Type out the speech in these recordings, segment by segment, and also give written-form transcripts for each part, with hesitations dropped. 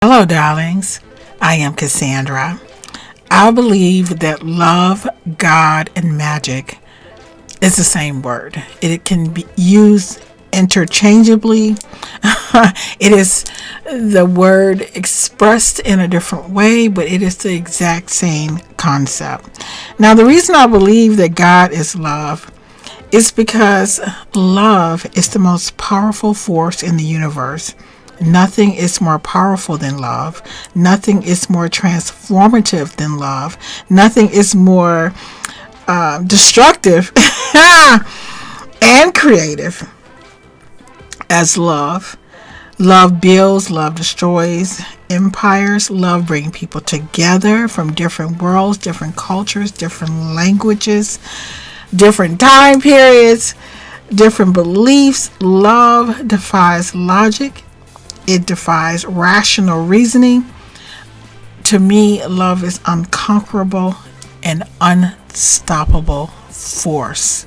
Hello, darlings. I am Cassandra. I believe that love, God, and magic is the same word. It can be used interchangeably. It is the word expressed in a different way, but it is the exact same concept. Now, the reason I believe that God is love is because love is the most powerful force in the universe. Nothing is more powerful than love. Nothing is more transformative than love. Nothing is more destructive and creative as love. Love builds, love destroys empires. Love brings people together from different worlds, different cultures, different languages, different time periods, different beliefs. Love defies logic. It defies rational reasoning. To me, love is unconquerable and unstoppable force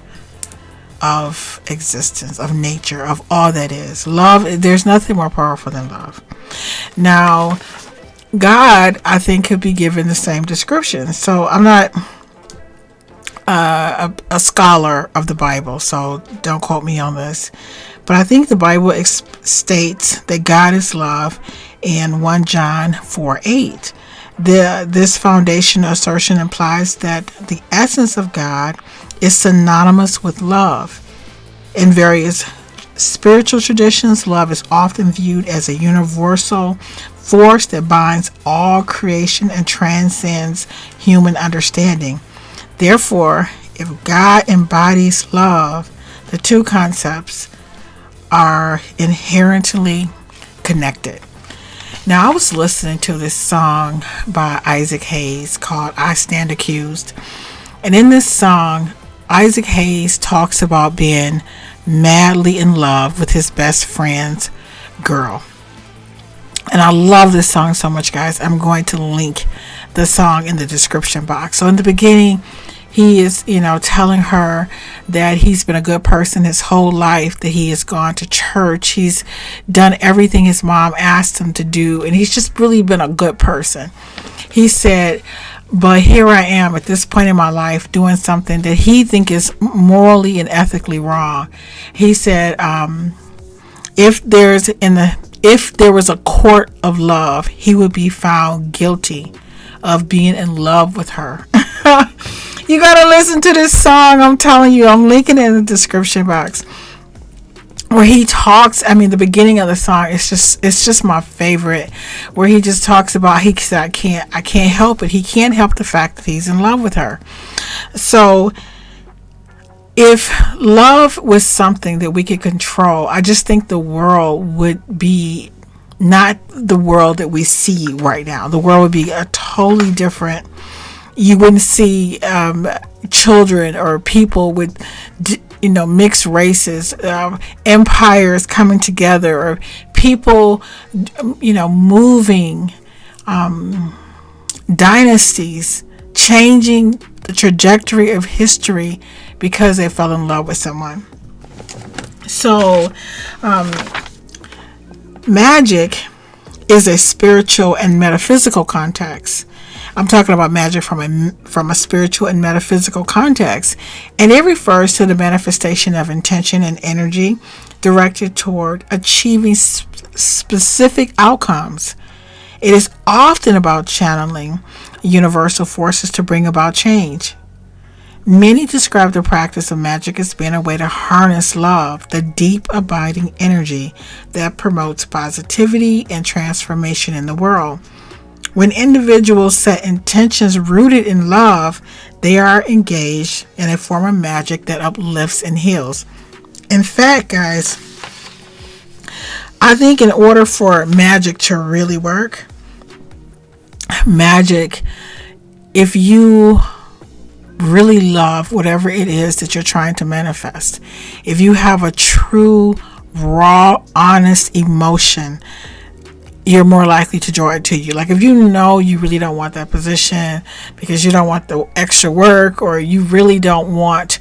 of existence, of nature, of all that is. Love, there's nothing more powerful than love. Now, God, I think, could be given the same description. So I'm not a scholar of the Bible, so don't quote me on this. But I think the Bible states that God is love in 1 John 4:8. This foundational assertion implies that the essence of God is synonymous with love. In various spiritual traditions, love is often viewed as a universal force that binds all creation and transcends human understanding. Therefore, if God embodies love, the two concepts are inherently connected. Now, I was listening to this song by Isaac Hayes called I Stand Accused. And in this song, Isaac Hayes talks about being madly in love with his best friend's girl. And I love this song so much, guys. I'm going to link the song in the description box. So in the beginning, he is, telling her that he's been a good person his whole life, that he has gone to church. He's done everything his mom asked him to do, and he's just really been a good person. He said, but here I am at this point in my life doing something that he thinks is morally and ethically wrong. He said, if there was a court of love, he would be found guilty of being in love with her. You gotta listen to this song. I'm telling you, I'm linking it in the description box. Where he talks, the beginning of the song, it's just my favorite. Where he just talks about, he said, I can't help it. He can't help the fact that he's in love with her. So, if love was something that we could control, I just think the world would be not the world that we see right now. The world would be a totally different. You wouldn't see children or people with, mixed races, empires coming together, or people, moving, dynasties, changing the trajectory of history because they fell in love with someone. So, magic is a spiritual and metaphysical context. I'm talking about magic from a spiritual and metaphysical context, and it refers to the manifestation of intention and energy directed toward achieving specific outcomes. It is often about channeling universal forces to bring about change. Many describe the practice of magic as being a way to harness love, the deep, abiding energy that promotes positivity and transformation in the world. When individuals set intentions rooted in love, they are engaged in a form of magic that uplifts and heals. In fact, guys, I think in order for magic to really work, if you really love whatever it is that you're trying to manifest, if you have a true, raw, honest emotion, you're more likely to draw it to you. Like if you know you really don't want that position because you don't want the extra work, or you really don't want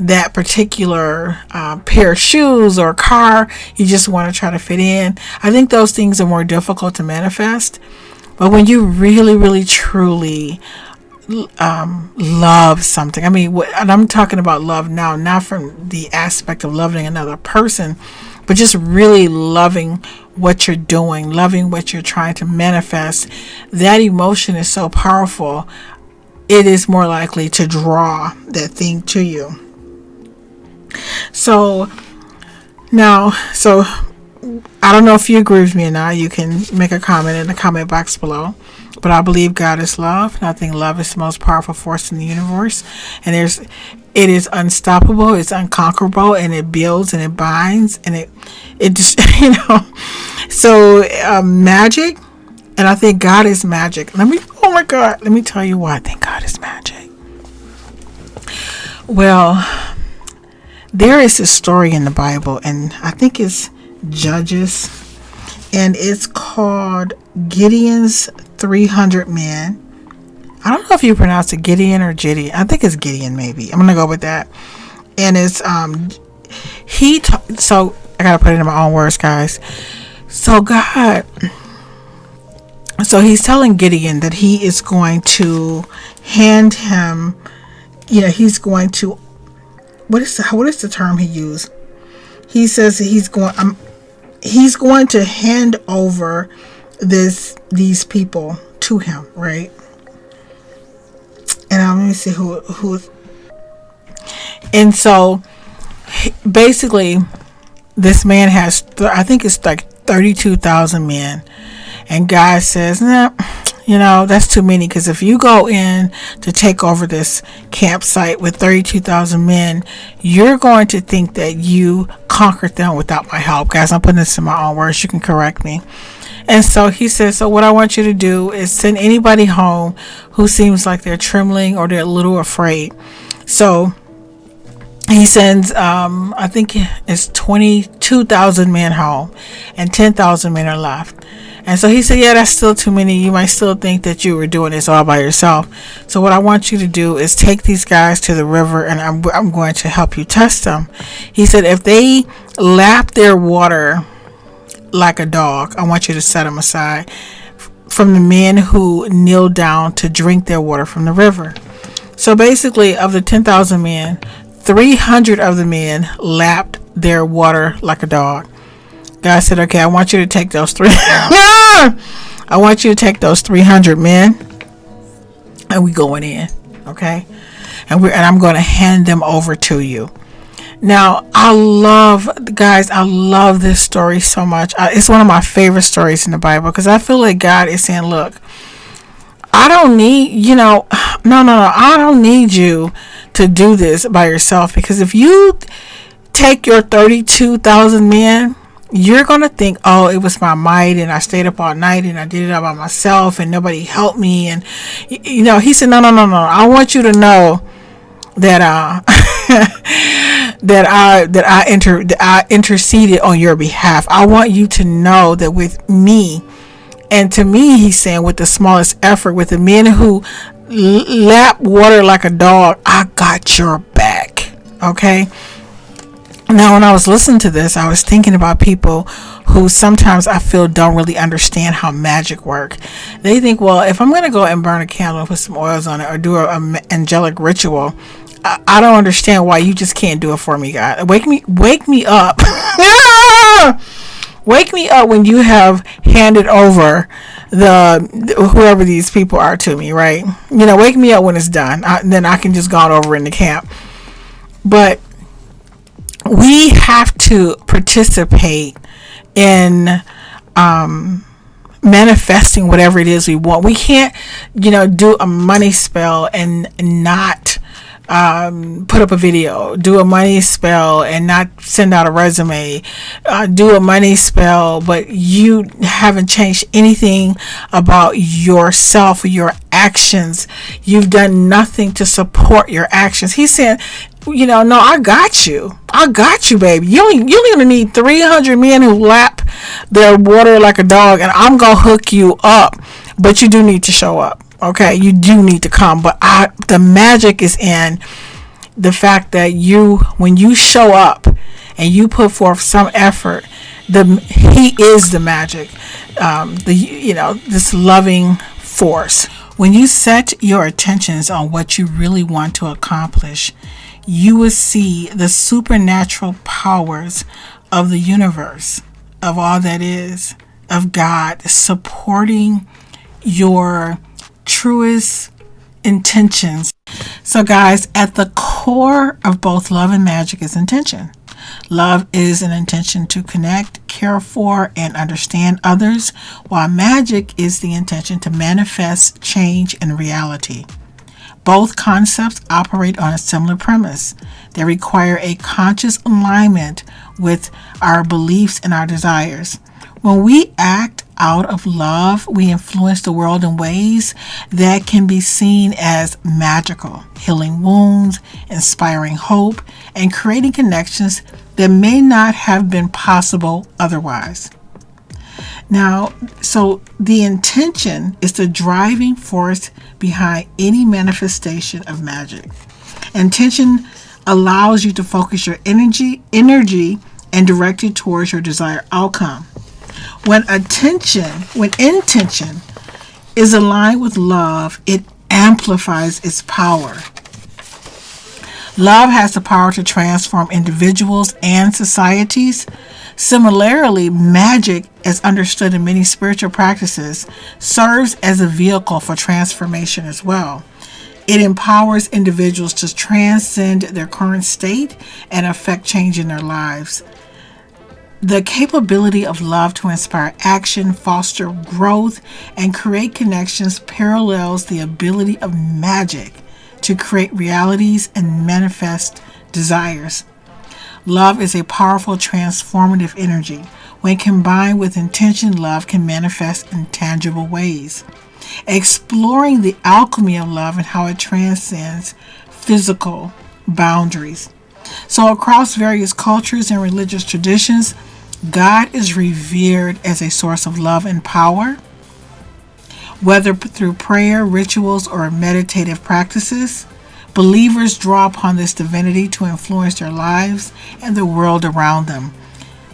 that particular pair of shoes or car. You just want to try to fit in. I think those things are more difficult to manifest. But when you really, really, truly love something, I mean, and I'm talking about love now, not from the aspect of loving another person, but just really loving what you're doing, loving what you're trying to manifest. That emotion is so powerful. It is more likely to draw that thing to you. So now, I don't know if you agree with me or not. You can make a comment in the comment box below. But I believe God is love, and I think love is the most powerful force in the universe. And it is unstoppable, it's unconquerable, and it builds and it binds, and it just So magic, and I think God is magic. Oh my God, let me tell you why I think God is magic. Well, there is a story in the Bible, and I think it's Judges, and it's called Gideon's 300 men. I don't know if you pronounce it Gideon or Gideon. I think it's Gideon, maybe. I'm gonna go with that. And it's so I gotta put it in my own words, guys. So he's telling Gideon that he is going to hand him, he's going to, what is the term he used? He says that he's going to hand over these people to him, right? And let me see who. And so basically, this man has, I think it's like 32,000 men, and God says, nah, that's too many, because if you go in to take over this campsite with 32,000 men, you're going to think that you conquered them without my help. Guys, I'm putting this in my own words. You can correct me. And so he says, so what I want you to do is send anybody home who seems like they're trembling or they're a little afraid. So he sends, I think it's 22,000 men home, and 10,000 men are left. And so he said, yeah, that's still too many. You might still think that you were doing this all by yourself. So what I want you to do is take these guys to the river, and I'm going to help you test them. He said, if they lap their water like a dog, I want you to set them aside from the men who kneel down to drink their water from the river. So basically, of the 10,000 men, 300 of the men lapped their water like a dog. God said, okay, I want you to take those 300 men, and we going in, okay? And I'm going to hand them over to you. Now, I love this story so much. It's one of my favorite stories in the Bible, because I feel like God is saying, look, I don't need, I don't need you to do this by yourself, because if you take your 32,000 men, you're going to think, oh, it was my might, and I stayed up all night, and I did it all by myself, and nobody helped me. And, he said, no. I want you to know that I interceded on your behalf. I want you to know that with me, and to me, he's saying, with the smallest effort, with the men who lap water like a dog, I got your back. Okay. Now, when I was listening to this, I was thinking about people who sometimes I feel don't really understand how magic works. They think, well, if I'm going to go and burn a candle and put some oils on it, or do an angelic ritual, I don't understand why you just can't do it for me, God. Wake me up. Wake me up when you have handed over whoever these people are to me, right? Wake me up when it's done. Then I can just go on over in the camp. But we have to participate in manifesting whatever it is we want. We can't, do a money spell and not put up a video, do a money spell and not send out a resume, do a money spell, but you haven't changed anything about yourself or your actions. You've done nothing to support your actions. He said, no, I got you, baby. You only gonna need 300 men who lap their water like a dog, and I'm gonna hook you up. But you do need to show up. Okay, you do need to come. But the magic is in the fact that when you show up and you put forth some effort, he is the magic, this loving force. When you set your attentions on what you really want to accomplish, you will see the supernatural powers of the universe, of all that is, of God, supporting your truest intentions. So guys, at the core of both love and magic is intention. Love is an intention to connect, care for, and understand others, while magic is the intention to manifest change in reality. Both concepts operate on a similar premise. They require a conscious alignment with our beliefs and our desires. When we act out of love, we influence the world in ways that can be seen as magical, healing wounds, inspiring hope, and creating connections that may not have been possible otherwise. Now, so the intention is the driving force behind any manifestation of magic. Intention allows you to focus your energy and direct it towards your desired outcome. When intention is aligned with love, it amplifies its power. Love has the power to transform individuals and societies. Similarly, magic, as understood in many spiritual practices, serves as a vehicle for transformation as well. It empowers individuals to transcend their current state and affect change in their lives. The capability of love to inspire action, foster growth, and create connections parallels the ability of magic to create realities and manifest desires. Love is a powerful transformative energy. When combined with intention, love can manifest in tangible ways. Exploring the alchemy of love and how it transcends physical boundaries. So across various cultures and religious traditions, God is revered as a source of love and power. Whether through prayer, rituals, or meditative practices, believers draw upon this divinity to influence their lives and the world around them.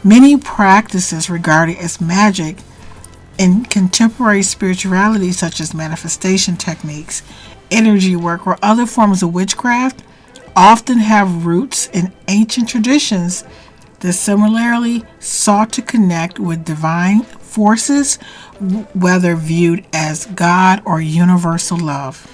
Many practices regarded as magic in contemporary spirituality, such as manifestation techniques, energy work, or other forms of witchcraft, often have roots in ancient traditions that similarly sought to connect with divine forces, whether viewed as God or universal love.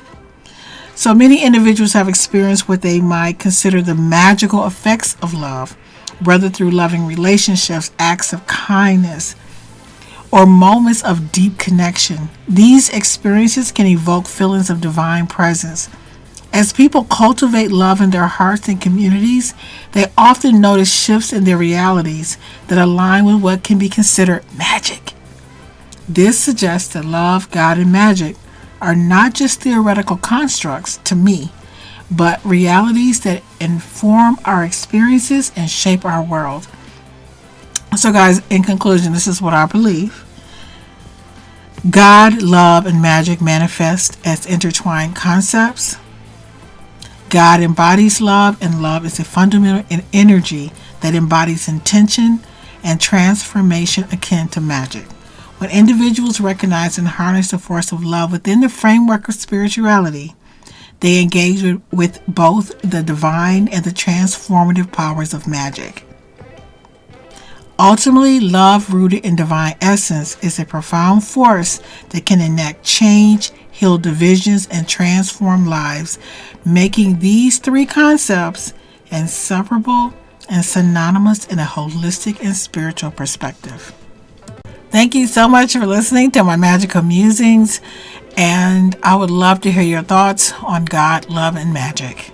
So many individuals have experienced what they might consider the magical effects of love, whether through loving relationships, acts of kindness, or moments of deep connection. These experiences can evoke feelings of divine presence. As people cultivate love in their hearts and communities, they often notice shifts in their realities that align with what can be considered magic. This suggests that love, God, and magic are not just theoretical constructs to me, but realities that inform our experiences and shape our world. So guys, in conclusion, this is what I believe. God, love, and magic manifest as intertwined concepts. God embodies love, and love is a fundamental energy that embodies intention and transformation akin to magic. When individuals recognize and harness the force of love within the framework of spirituality, they engage with both the divine and the transformative powers of magic. Ultimately, love rooted in divine essence is a profound force that can enact change, heal divisions, and transform lives, making these three concepts inseparable and synonymous in a holistic and spiritual perspective. Thank you so much for listening to my magical musings, and I would love to hear your thoughts on God, love, and magic.